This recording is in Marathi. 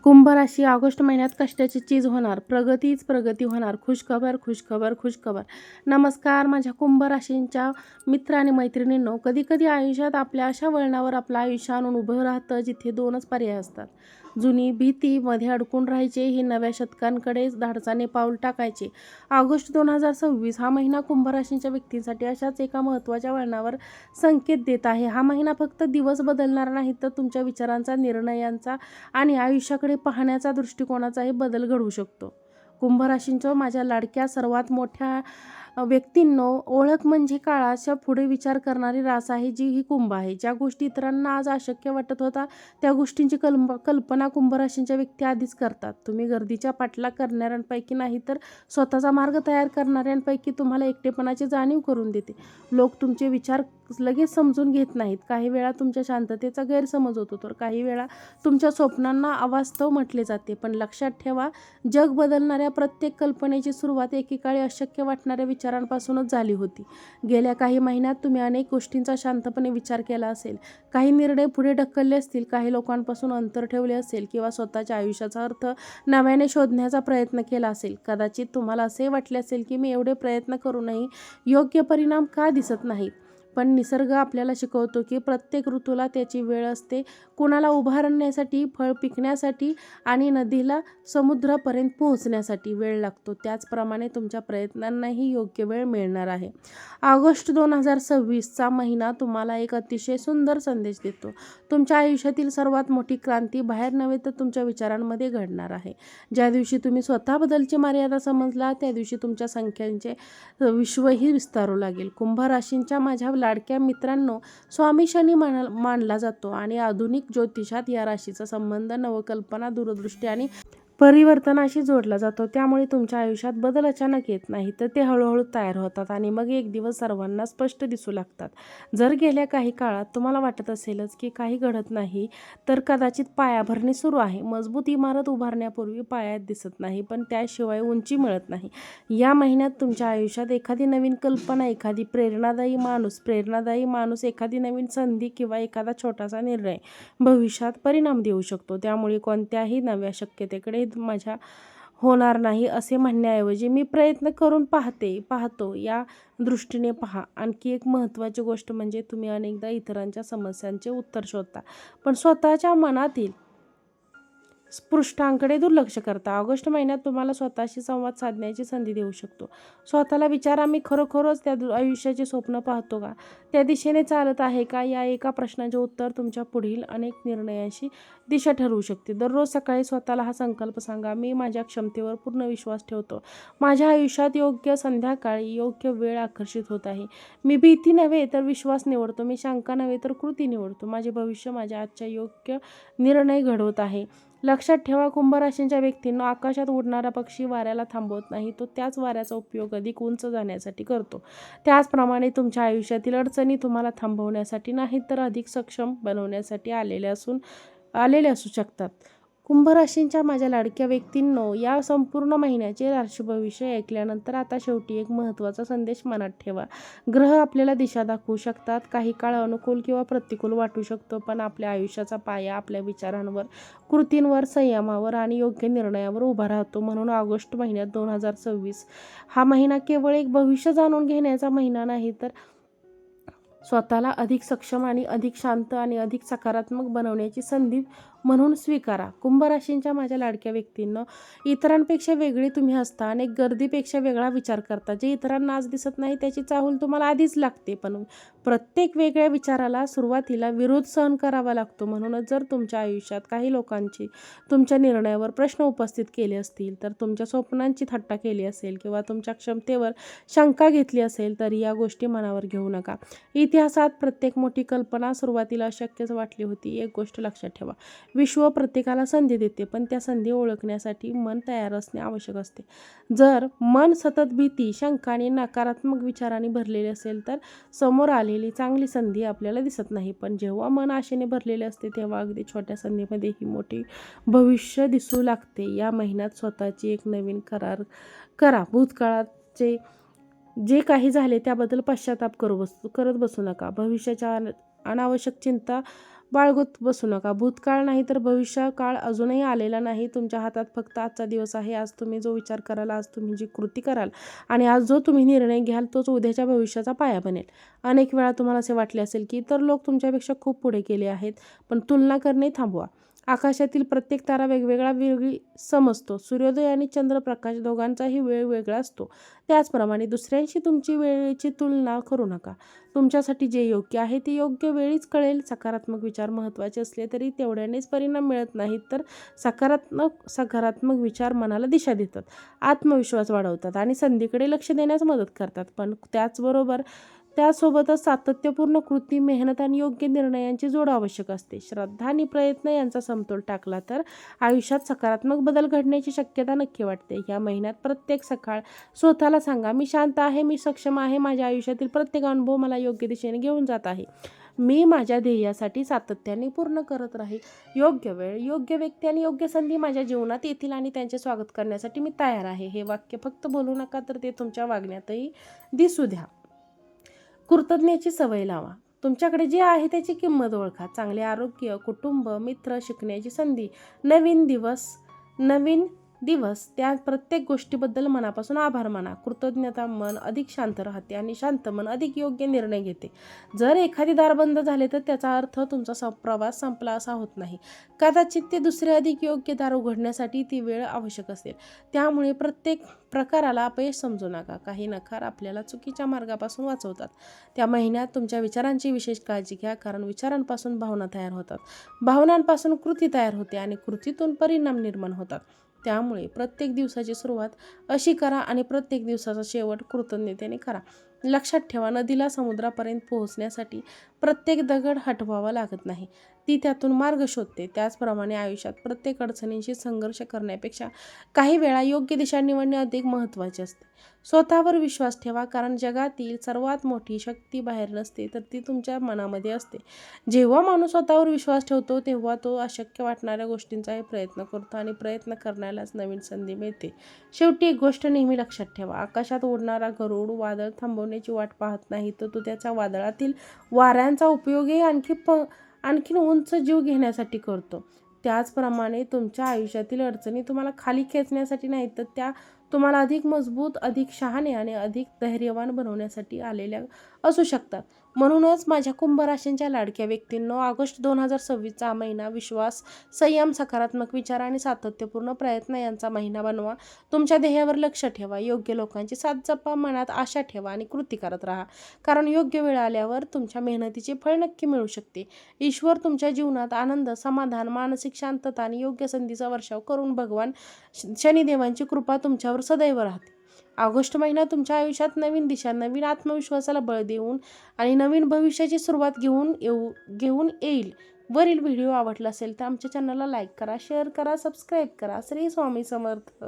कुंभ राशी ऑगस्ट महिन्यात कष्टाची चीज होणार, प्रगतीच प्रगती होणार. खुशखबर खुशखबर खुशखबर. नमस्कार माझ्या कुंभ राशींच्या मित्र आणि मैत्रिणींनो. कधी कधी आयुष्यात आपल्या अशा वळणावर आपलं आयुष्य आणून उभं राहतं जिथे दोनच पर्याय असतात. जुनी भीती मध्ये अडकून राहायचे, ही नव्या शतकांकडे धाडसाने पाऊल टाकायचे. ऑगस्ट 2026 हा महिना कुंभ राशींच्या व्यक्तींसाठी अशाच एका महत्त्वाच्या वळणावर संकेत देत आहे. हा महिना फक्त दिवस बदलणार नाही, तर तुमच्या विचारांचा, निर्णयांचा आणि आयुष्याकडे पाहण्याचा दृष्टिकोनाचाही बदल घडवू शकतो. कुंभ राशींच्या माझ्या लाडक्या सर्वात मोठ्या व्यक्तींनो, ओळख म्हणजे काळाच्या पुढे विचार करणारी रास आहे, जी ही कुंभ आहे. ज्या गोष्टी इतरांना आज अशक्य वाटत होता, त्या गोष्टींची कल्पना कुंभ राशींच्या व्यक्ती आधीच करतात. तुम्ही गर्दीच्या पाठलाग करणाऱ्यांपैकी नाही, तर स्वतःचा मार्ग तयार करणाऱ्यांपैकी. तुम्हाला एकटेपणाची जाणीव करून देते. लोक तुमचे विचार लगेच समजून घेत नाहीत. काही वेळा तुमच्या शांततेचा गैरसमज होतो, तर काही वेळा तुमच्या स्वप्नांना अवास्तव म्हटले जाते. पण लक्षात ठेवा, जग बदलणाऱ्या प्रत्येक कल्पनेची सुरुवात एकेकाळी अशक्य वाटणाऱ्या विचारांपासूनच झाली होती. गेल्या काही महिन्यात तुम्ही अनेक गोष्टींचा शांतपणे विचार केला असेल. काही निर्णय पुढे ढकलले असतील, काही लोकांपासून अंतर ठेवले असेल किंवा स्वतःच्या आयुष्याचा अर्थ नव्याने शोधण्याचा प्रयत्न केला असेल. कदाचित तुम्हाला असे वाटले असेल की मी एवढे प्रयत्न करूनही योग्य परिणाम का दिसत नाहीत. पण निसर्ग आपल्याला शिकवतो की प्रत्येक ऋतूला त्याची वेळ असते. कुणाला उभारण्यासाठी, फळ पिकण्यासाठी आणि नदीला समुद्रापर्यंत पोहोचण्यासाठी वेळ लागतो. त्याचप्रमाणे तुमच्या प्रयत्नांनाही योग्य वेळ मिळणार आहे. ऑगस्ट 2026चा महिना तुम्हाला एक अतिशय सुंदर संदेश देतो. तुमच्या आयुष्यातील सर्वात मोठी क्रांती बाहेर नव्हे, तर तुमच्या विचारांमध्ये घडणार आहे. ज्या दिवशी तुम्ही स्वतःबद्दलची मर्यादा समजला, त्या दिवशी तुमच्या संख्यांचे विश्वही विस्तारू लागेल. कुंभ राशींच्या माझ्या लाडक्या मित्रांनो, स्वामी शनी मानला जातो आणि आधुनिक ज्योतिषात या राशीचा संबंध नवकल्पना, दूरदृष्टी आणि परिवर्तनाशी जोडला जातो. त्यामुळे तुमच्या आयुष्यात बदल अचानक येत नाही, तर ते हळूहळू तयार होतात आणि मग एक दिवस सर्वांना स्पष्ट दिसू लागतात. जर गेल्या काही काळात तुम्हाला वाटत असेलच की काही घडत नाही, तर कदाचित पायाभरणी सुरू आहे. मजबूत इमारत उभारण्यापूर्वी पायात दिसत नाही, पण त्याशिवाय उंची मिळत नाही. या महिन्यात तुमच्या आयुष्यात एखादी नवीन कल्पना, एखादी प्रेरणादायी माणूस, एखादी नवीन संधी किंवा एखादा छोटासा निर्णय भविष्यात परिणाम देऊ शकतो. त्यामुळे कोणत्याही नव्या शक्यतेकडे माझ्या होणार नाही असे म्हणण्याऐवजी मी प्रयत्न करून पाहतो या दृष्टीने पहा. आणखी एक महत्त्वाची गोष्ट म्हणजे तुम्ही अनेकदा इतरांच्या समस्यांचे उत्तर शोधता, पण स्वतःच्या मनातील स्पृष्टांकडे दुर्लक्ष करता. ऑगस्ट महिन्यात तुम्हाला स्वतःशी संवाद साधण्याची संधी देऊ शकतो. स्वतःला विचारा, मी खरोखरच त्या आयुष्याचे स्वप्न पाहतो का? त्या दिशेने चालत आहे का? या एका प्रश्नाचे उत्तर तुमच्या पुढील अनेक निर्णयांची दिशा ठरवू शकते. दररोज सकाळी स्वतःला हा संकल्प सांगा, मी माझ्या क्षमतेवर पूर्ण विश्वास ठेवतो. माझ्या आयुष्यात योग्य संध्याकाळी योग्य वेळ आकर्षित होत आहे. मी भीती नव्हे तर विश्वास निवडतो. मी शंका नव्हे तर कृती निवडतो. माझे भविष्य माझ्या आजच्या योग्य निर्णय घडवत आहे. लक्षात ठेवा, कुंभ राशींच्या व्यक्तींना आकाशात उडणारा पक्षी वाऱ्याला थांबवत नाही, तो त्याच वाऱ्याचा उपयोग अधिक उंच जाण्यासाठी करतो. त्याचप्रमाणे तुमच्या आयुष्यातील अडचणी तुम्हाला थांबवण्यासाठी नाही, तर अधिक सक्षम बनवण्यासाठी आलेले असू शकतात. कुंभ राशींच्या माझ्या लाडक्या व्यक्तींनो, या संपूर्ण महिन्याचे राशी भविष्य ऐकल्यानंतर आता शेवटी एक महत्त्वाचा संदेश मनात ठेवा. ग्रह आपल्याला दिशा दाखवू शकतात. काही काळ अनुकूल किंवा प्रतिकूल वाटू शकतो, पण आपल्या आयुष्याचा पाया आपल्या विचारांवर, कृतींवर, संयमावर आणि योग्य निर्णयावर उभा राहतो. म्हणून ऑगस्ट महिन्यात 2026 हा महिना केवळ एक भविष्य जाणून घेण्याचा महिना नाही, तर स्वतःला अधिक सक्षम आणि अधिक शांत आणि अधिक सकारात्मक बनवण्याची संधी म्हणून स्वीकारा. कुंभ राशींच्या माझ्या लाडक्या व्यक्तींनो, इतरांपेक्षा वेगळी तुम्ही असता. अनेक गर्दीपेक्षा वेगळा विचार करता. जे इतरांना आज दिसत नाही त्याची चाहूल तुम्हाला आधीच लागते. पण प्रत्येक वेगळ्या विचाराला सुरुवातीला विरोध सहन करावा लागतो. म्हणूनच जर तुमच्या आयुष्यात काही लोकांची तुमच्या निर्णयावर प्रश्न उपस्थित केले असतील, तर तुमच्या स्वप्नांची थट्टा केली असेल किंवा तुमच्या क्षमतेवर शंका घेतली असेल, तर या गोष्टी मनावर घेऊ नका. इतिहासात प्रत्येक मोठी कल्पना सुरुवातीला अशक्यच वाटली होती. एक गोष्ट लक्षात ठेवा, विश्व प्रत्येकाला संधी देते, पण त्या संधी ओळखण्यासाठी मन तयार असणे आवश्यक असते. जर मन सतत भीती, शंका आणि नकारात्मक विचारांनी भरलेले असेल, तर समोर आलेली चांगली संधी आपल्याला दिसत नाही. पण जेव्हा मन आशेने भरलेले असते, तेव्हा अगदी छोट्या संधीमध्ये ही मोठी भविष्य दिसू लागते. या महिन्यात स्वतःची एक नवीन करार करा. भूतकाळाचे जे काही झाले त्याबद्दल पश्चाताप करत बसू नका. भविष्याच्या अनावश्यक चिंता बाळगत बसू नका. भूतकाळ नाही तर भविष्यकाळ अजूनही आलेला नाही. तुमच्या हातात फक्त आजचा दिवस आहे. आज तुम्ही जो विचार कराल, आज तुम्ही जी कृती कराल आणि आज जो तुम्ही निर्णय घ्याल तोच उद्याच्या भविष्याचा पाया बनेल. अनेक वेळा तुम्हाला असे वाटले असेल की इतर लोक तुमच्यापेक्षा खूप पुढे गेले आहेत, पण तुलना करणे थांबवा. आकाशातील प्रत्येक तारा वेगळी समजतो. सूर्योदय आणि चंद्रप्रकाश दोघांचाही वेळ वेगळा असतो. त्याचप्रमाणे दुसऱ्यांशी तुमची वेळेची तुलना करू नका. तुमच्यासाठी जे योग्य आहे ते योग्य वेळीच कळेल. सकारात्मक विचार महत्त्वाचे असले तरी तेवढ्यानेच परिणाम मिळत नाहीत, तर सकारात्मक विचार मनाला दिशा देतात, आत्मविश्वास वाढवतात आणि संधीकडे लक्ष देण्यास मदत करतात. पण त्यासोबतच सातत्यपूर्ण कृती, मेहनत आणि योग्य निर्णयांची जोड आवश्यक असते. श्रद्धा आणि प्रयत्न यांचा समतोल टाकला तर आयुष्यात सकारात्मक बदल घडण्याची शक्यता नक्की वाटते. या महिन्यात प्रत्येक सकाळ स्वतःला सांगा, मी शांत आहे, मी सक्षम आहे, माझ्या आयुष्यातील प्रत्येक अनुभव मला योग्य दिशेने घेऊन जात आहे. मी माझ्या ध्येयासाठी सातत्याने पूर्ण करत राहील. योग्य वेळ, योग्य व्यक्ती आणि योग्य संधी माझ्या जीवनात येतील आणि त्यांचे स्वागत करण्यासाठी मी तयार आहे. हे वाक्य फक्त बोलू नका, तर ते तुमच्या वागण्यातही दिसू द्या. कृतज्ञतेची सवय लावा. तुमच्याकडे जे आहे त्याची किंमत ओळखा. चांगले आरोग्य, कुटुंब, मित्र, शिकण्याची संधी, नवीन दिवस त्या प्रत्येक गोष्टीबद्दल मनापासून आभार माना. कृतज्ञता मन अधिक शांत राहते आणि शांत मन अधिक योग्य निर्णय घेते. जर एखादी दार बंद झाले तर त्याचा अर्थ तुमचा प्रवास संपला असा होत नाही. कदाचित ते दुसरे अधिक योग्य दार उघडण्यासाठी ती वेळ आवश्यक असेल. त्यामुळे प्रत्येक प्रकाराला अपयश समजू नका. काही नकार आपल्याला चुकीच्या मार्गापासून वाचवतात. त्या महिन्यात तुमच्या विचारांची विशेष काळजी घ्या, कारण विचारांपासून भावना तयार होतात, भावनांपासून कृती तयार होते आणि कृतीतून परिणाम निर्माण होतात. त्यामुळे प्रत्येक दिवसाची सुरुवात अशी करा आणि प्रत्येक दिवसाचा शेवट कृतज्ञतेने करा. लक्षात ठेवा, नदीला समुद्रापर्यंत पोहोचण्यासाठी प्रत्येक दगड हटवावा लागत नाही, ती त्यातून मार्ग शोधते. त्याचप्रमाणे आयुष्यात प्रत्येक अडचणींशी संघर्ष करण्यापेक्षा काही वेळा योग्य दिशा निवडणे अधिक महत्त्वाचे असते. स्वतःवर विश्वास ठेवा, कारण जगातील सर्वात मोठी शक्ती बाहेर नसते, तर ती तुमच्या मनामध्ये असते. जेव्हा माणूस स्वतःवर विश्वास ठेवतो तेव्हा तो अशक्य वाटणाऱ्या गोष्टींचाही प्रयत्न करतो आणि प्रयत्न करण्यालाच नवीन संधी मिळते. शेवटी एक गोष्ट नेहमी लक्षात ठेवा, आकाशात उडणारा गरुड वादळ थांबवण्याची वाट पाहत नाही, तर तो त्याच्या वादळातील वाऱ्यांचा उपयोगही आणखीन उंच जीव घेण्यासाठी करतो. त्याचप्रमाणे तुमच्या आयुष्यातील अडचणी तुम्हाला खाली खेचण्यासाठी नाहीत, तर त्या तुम्हाला अधिक मजबूत, अधिक शहाणे आणि अधिक धैर्यवान बनवण्यासाठी आलेल्या असू शकतात. म्हणूनच माझ्या कुंभ राशींच्या लाडक्या व्यक्तींनो, ऑगस्ट 2026चा महिना विश्वास, संयम, सकारात्मक विचार आणि सातत्यपूर्ण प्रयत्न यांचा महिना बनवा. तुमच्या ध्येयावर लक्ष ठेवा, योग्य लोकांची साथ जपा, मनात आशा ठेवा आणि कृती करत राहा, कारण योग्य वेळ आल्यावर तुमच्या मेहनतीचे फळ नक्की मिळू शकते. ईश्वर तुमच्या जीवनात आनंद, समाधान, मानसिक शांतता आणि योग्य संधीचा वर्षाव करून भगवान शनिदेवांची कृपा तुमच्यावर सदैव राहते. ऑगस्ट महिना तुमच्या आयुष्यात नवीन दिशा, नवीन आत्मविश्वासाला बळ देऊन आणि नवीन भविष्याची सुरुवात घेऊन येईल. वरील व्हिडिओ आवडला असेल तर आमच्या चॅनलला लाईक करा, शेअर करा, सबस्क्राईब करा. श्री स्वामी समर्थ.